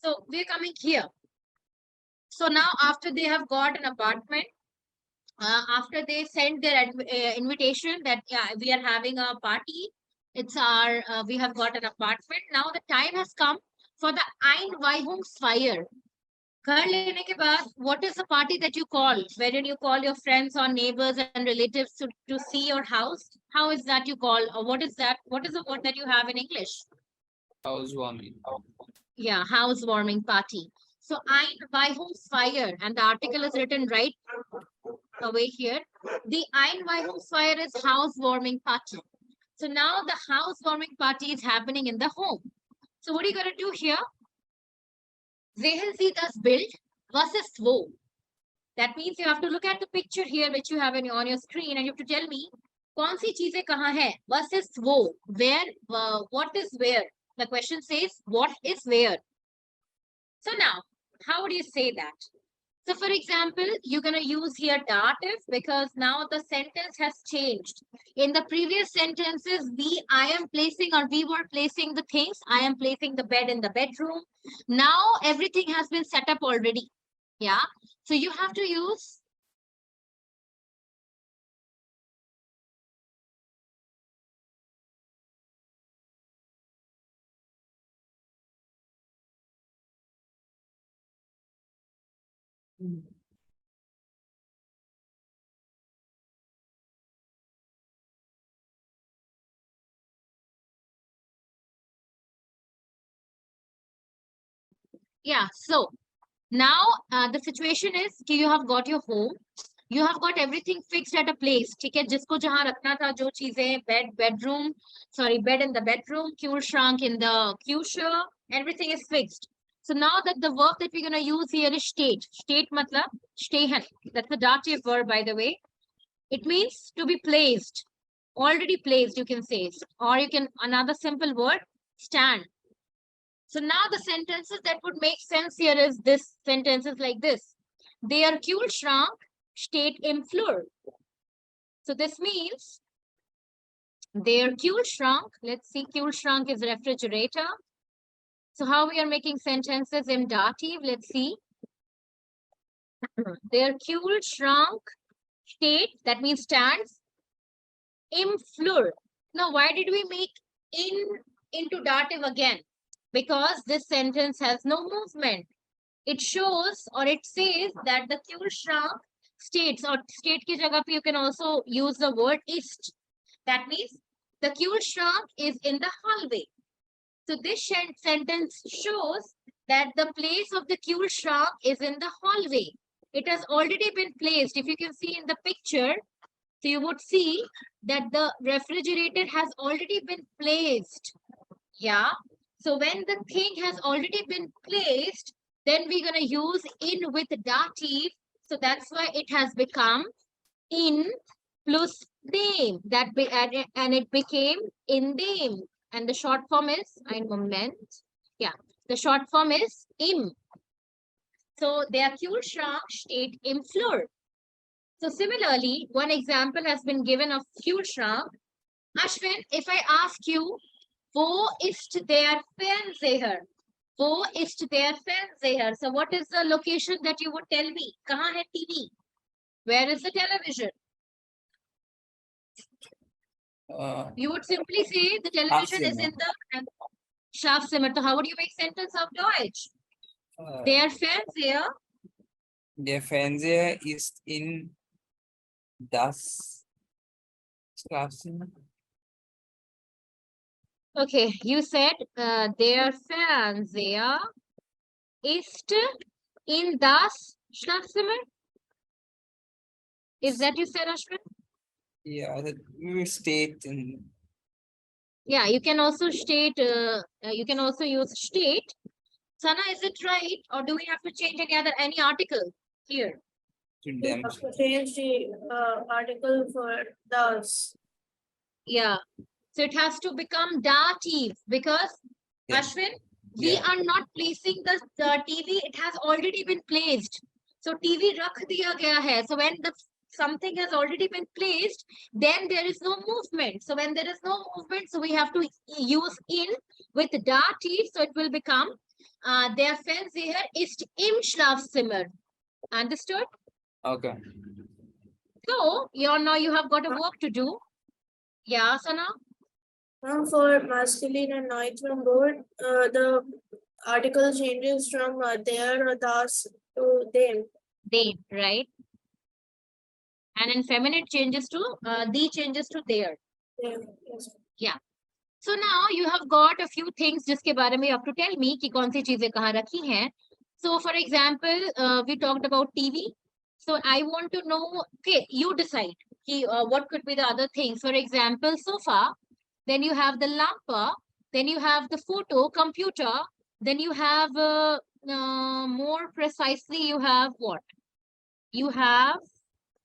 So we're coming here. So now after they have got an apartment, after they send their invitation that we are having a party, it's our we have got an apartment. Now the time has come for the Einweihungsfeier. घर लेने के बाद, what is the party that you call? Wherein you call your friends or neighbors and relatives to see your house? How is that you call? Or what is that? What is the word that you have in English? Housewarming. Yeah, housewarming party. So Einweihungsfeier, and the article is written right away here. The Einweihungsfeier is housewarming party. So now the housewarming party is happening in the home. So what are you going to do here? Sehen Sie das Bild? Was ist wo? That means you have to look at the picture here which you have on your screen, and you have to tell me कौन सी चीजें कहाँ है? Was is wo? Where? What is where? The question says what is where. So now, how would you say that? So for example, you're going to use here dative because now the sentence has changed. In the previous sentences, we were placing the things. I am placing the bed in the bedroom. Now everything has been set up already. Yeah. So you have to use yeah. So now the situation is you have got your home. You have got everything fixed at a place. ठीक है, जिसको जहाँ रखना था, जो चीजें, bed in the bedroom, cure shrunk in the cushion, everything is fixed. So now that the verb that we're going to use here is state. State matlab stehen. That's a dative verb, by the way. It means to be placed, already placed, you can say, or you can another simple word, stand. So now the sentences that would make sense here is this sentences like this. Der Kühlschrank steht im Flur. So this means their Kühlschrank, let's see, Kühlschrank is refrigerator. So how we are making sentences in dative, let's see. Their Kühlschrank steht, that means stands, im Flur. Now why did we make into dative again? Because this sentence has no movement. It shows or it says that the Kühlschrank states, or state ki jagah pe you can also use the word ist. That means the Kühlschrank is in the hallway. So this sentence shows that the place of the Kühlschrank is in the hallway. It has already been placed. If you can see in the picture, so you would see that the refrigerator has already been placed. Yeah. So when the thing has already been placed, then we're going to use in with dative. So that's why it has become in plus dem. And it became in dem. And the short form is ein Moment. Yeah, the short form is im. So der Kühlschrank steht im Flur. So similarly, one example has been given of Kühlschrank. Ashwin, if I ask you, wo ist der Fernseher? Wo ist der Fernseher? So what is the location that you would tell me? Kahan hai TV? Where is the television? You would simply say the television is in the Schlafzimmer. So how would you make sentence of Deutsch? Der Fernseher. Der Fernseher ist in das Schlafzimmer. Okay, you said der Fernseher ist in das Schlafzimmer. Is that you said, Ashwin? Yeah, that we state in. Yeah, you can also state. You can also use state. Sana, is it right, or do we have to change any article here? To them. Change the article for those. Yeah. So it has to become dative because Ashwin, we are not placing the TV. It has already been placed. So TV rakh diya gaya hai. So when something has already been placed, then there is no movement. So when there is no movement, so we have to use in with dative. So it will become Der Fernseher ist im Schlafzimmer. Understood? Okay. So, now you have got a work to do. Yeah, Sana? For masculine and neutral word, the article changes from their or das to them. They, right? And in feminine changes to, the changes to their. Them, yes. So now you have got a few things जिसके बारे में you have to tell me कि कौन सी चीजें कहाँ रखी हैं. So for example, we talked about TV. So I want to know, okay, you decide कि, what could be the other things. For example, sofa, then you have the lampa, then you have the photo, computer, then you have, more precisely, you have what? You have,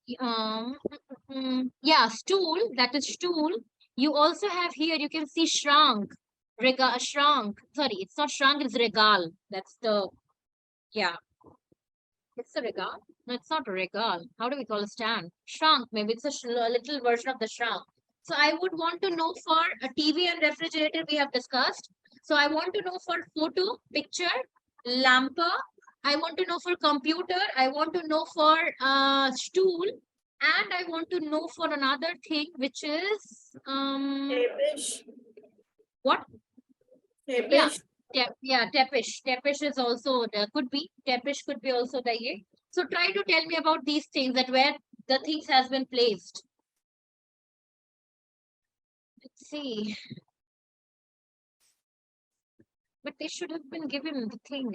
yeah, stool, that is stool. You also have here, you can see shrunk, shrunk. Sorry, it's not shrunk, it's regal. That's the, yeah. It's a regal. No, it's not a regal. How do we call a stand? Shrunk, maybe it's a little version of the shrunk. So I would want to know for a TV and refrigerator we have discussed. So I want to know for photo, picture, lampa. I want to know for computer. I want to know for stool. And I want to know for another thing, which is Tepish. what? Tepish. Yeah, tepish. Tepish is also could be tepish could be also the ye. So try to tell me about these things, that where the things has been placed. Let's see. But they should have been given the thing.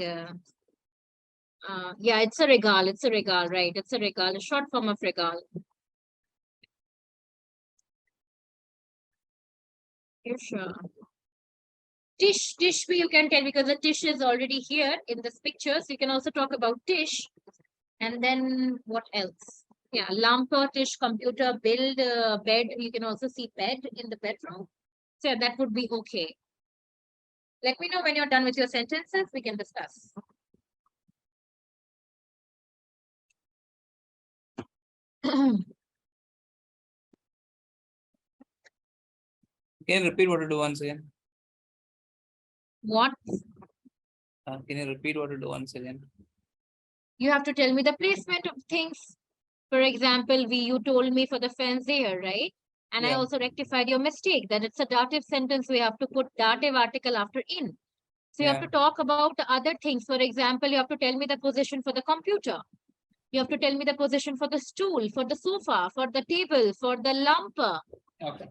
Yeah, it's a regal. It's a regal, right? It's a regal, a short form of regal. You're sure. Dish, you can tell because the dish is already here in this picture. So you can also talk about dish. And then what else? Yeah, lamp, dish, computer, build, bed. You can also see bed in the bedroom. So yeah, that would be okay. Let me know when you're done with your sentences. We can discuss. Can you repeat what to do once again? What? Can you repeat what to do once again? You have to tell me the placement of things. For example, you told me for the fancier, right? And I Yeah. also rectified your mistake that it's a dative sentence. We have to put dative article after in. So you have Yeah. to talk about the other things. For example, you have to tell me the position for the computer. You have to tell me the position for the stool, for the sofa, for the table, for the lamp. Okay.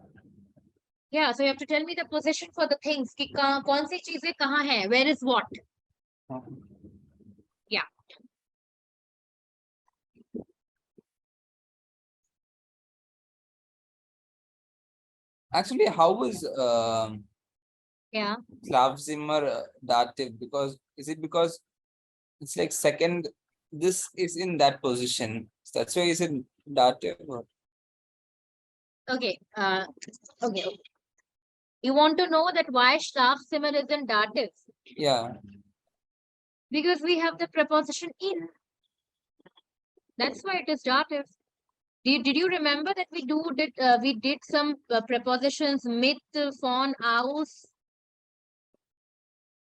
Yeah, so you have to tell me the position for the things. कि कौन सी चीजें कहाँ हैं? Where is what? Okay. Yeah. Actually, how is Yeah. Schlafzimmer dative? Because is it because it's like second? This is in that position. So that's why is it dative? Or? Okay. Okay. You want to know that why Schlafzimmer is in dative? Yeah. Because we have the preposition in. That's why it is dative. Did you remember that we did some prepositions mit, von, aus?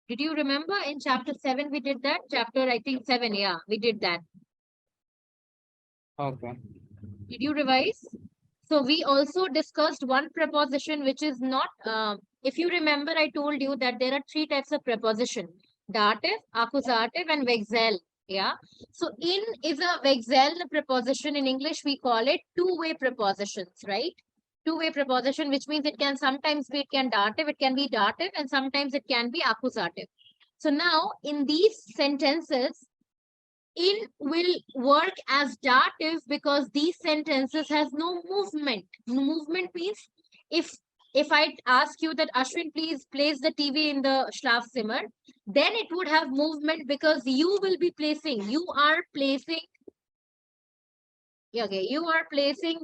Did you remember in chapter 7 we did that? Chapter I think 7, yeah, we did that. Okay. Did you revise? So we also discussed one preposition which is not, if you remember, I told you that there are 3 types of preposition: dative, accusative, and vexel. Yeah. So in is a vexel preposition. In English, we call it two-way prepositions, right? Two-way preposition, which means it can sometimes be, it can be dative, and sometimes it can be accusative. So now in these sentences, in will work as dative because these sentences has no movement. Movement means if I ask you that Ashwin, please place the TV in the Schlafzimmer, then it would have movement because you will be placing, you are placing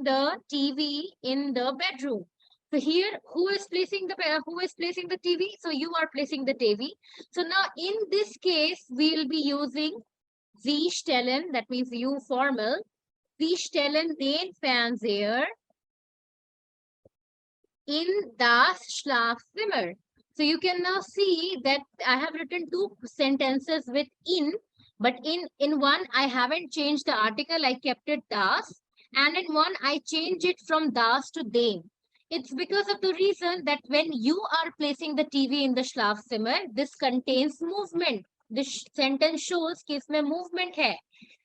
the TV in the bedroom. So here, who is placing the TV? So you are placing the TV. So now in this case, we will be using Sie stellen, that means you formal. Sie stellen den Fernseher in das Schlafzimmer. So you can now see that I have written two sentences with in, but in one I haven't changed the article, I kept it das, and in one I changed it from das to den. It's because of the reason that when you are placing the TV in the Schlafzimmer, this contains movement. This sentence shows कि इसमें movement है.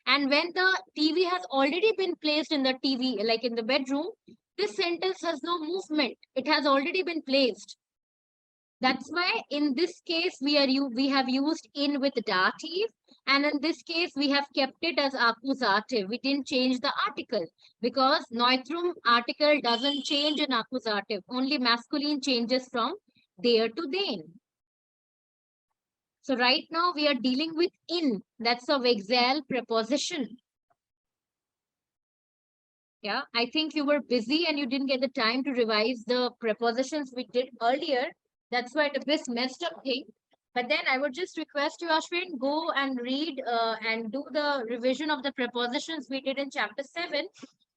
And when the TV has already been placed in the TV, like in the bedroom, this sentence has no movement. It has already been placed. That's why in this case we have used in with dative, and in this case we have kept it as accusative. We didn't change the article because neutrum article doesn't change in accusative. Only masculine changes from there to then. So right now we are dealing with in. That's a vexel preposition. Yeah, I think you were busy and you didn't get the time to revise the prepositions we did earlier. That's why it is messed up thing. But then I would just request you, Ashwin, go and read and do the revision of the prepositions we did in chapter 7.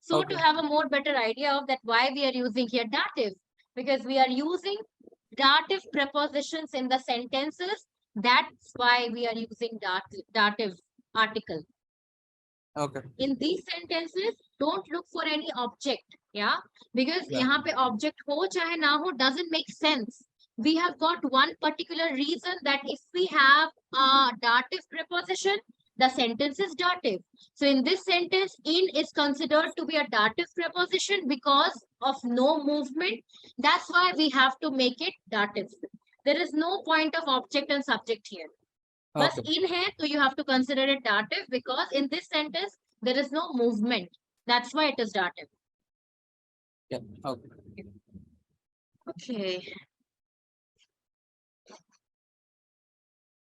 So Okay. to have a more better idea of that why we are using here dative. Because we are using dative prepositions in the sentences. That's why we are using dative article. Okay. In these sentences, don't look for any object. Yeah, because Yeah. यहाँ पे object हो चाहे ना हो doesn't make sense. We have got one particular reason that if we have a dative preposition, the sentence is dative. So in this sentence, in is considered to be a dative preposition because of no movement. That's why we have to make it dative. There is no point of object and subject here. बस Okay. in है तो you have to consider it dative because in this sentence there is no movement. That's why it is dative. Yeah. Okay. Okay.